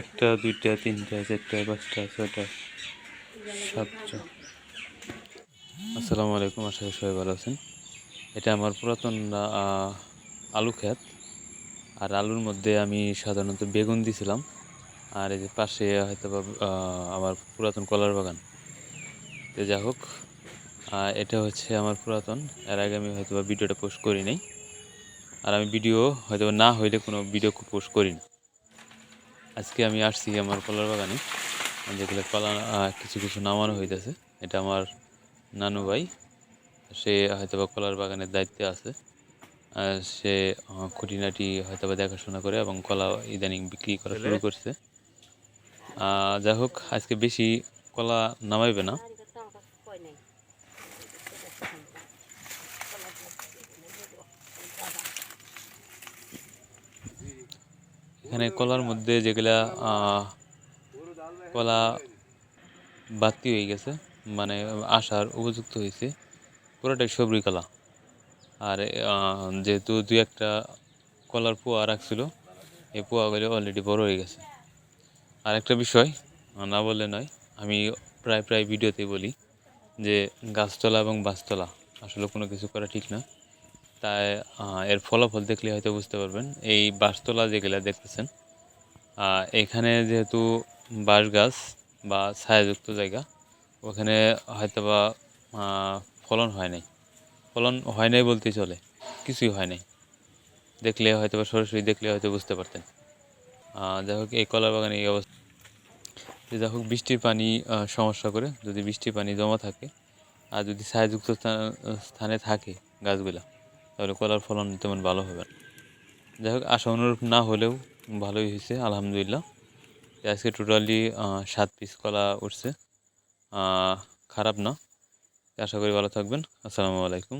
একটা, দুইটা, তিনটা, চারটা, পাঁচটা, ছয়টা, সাতটা। আসসালামু আলাইকুম, আশা করি সবাই ভালো আছেন। এটা আমার পুরাতন আলু ক্ষেত। আর আলুর মধ্যে আমি সাধারণত বেগুন দিছিলাম। আর এই যে পাশে হয়তো বা আমার পুরাতন কলার বাগান। তো যা হোক, এটা হচ্ছে আমার পুরাতন। এর আগে আমি হয়তো বা ভিডিওটা পোস্ট করি নাই। আর আমি ভিডিও হয়তো না হইলে কোনো ভিডিও পোস্ট করি না। আজকে আমি আসছি আমার কলার বাগানে, যেগুলো কলা কিছু কিছু নামানো হইতেছে। এটা আমার নানু ভাই, সে হয়তোবা কলার বাগানের দায়িত্বে আছে। সে খুঁটিনাটি হয়তোবা দেখাশোনা করে এবং কলা ইদানিং বিক্রি করা শুরু করছে। যাই হোক, আজকে বেশি কলা নামাইবে না। এখানে কলার মধ্যে যেগুলা কলা বাতি হয়ে গেছে, মানে আসার উপযুক্ত হয়েছে, পুরোটাই সবরি কলা। আর যেহেতু দুই একটা কলার পোয়া রাখছিল, এই পোয়াগুলো অলরেডি বড় হয়ে গেছে। আর একটা বিষয় না বললে নয়, আমি প্রায় প্রায় ভিডিওতেই বলি যে গাছতলা এবং বাসতলা আসলে কোনো কিছু করা ঠিক না। তাই এর ফলাফল দেখলে হয়তো বুঝতে পারবেন। এই বাসতলা যেগুলো দেখতেছেন, এখানে যেহেতু বাঁশ গাছ বা ছায়াযুক্ত জায়গা, ওখানে হয়তোবা ফলন হয় নাই বলতেই চলে, কিছুই হয় নাই। দেখলে হয়তোবা সরাসরি দেখলে হয়তো বুঝতে পারতেন। যাই হোক, এই কলা বাগানে এই অবস্থা। যাই হোক, বৃষ্টির পানি সমস্যা করে, যদি বৃষ্টির পানি জমা থাকে আর যদি ছায়াযুক্ত স্থানে থাকে গাছগুলা, তাহলে কলার ফলন তেমন ভালো হবে না। যাই হোক, আশা অনুরূপ না হলেও ভালোই হয়েছে, আলহামদুলিল্লাহ। আজকে টোটালি 7 পিস কলা উঠছে, খারাপ না। আশা করি ভালো থাকবেন। আসসালামু আলাইকুম।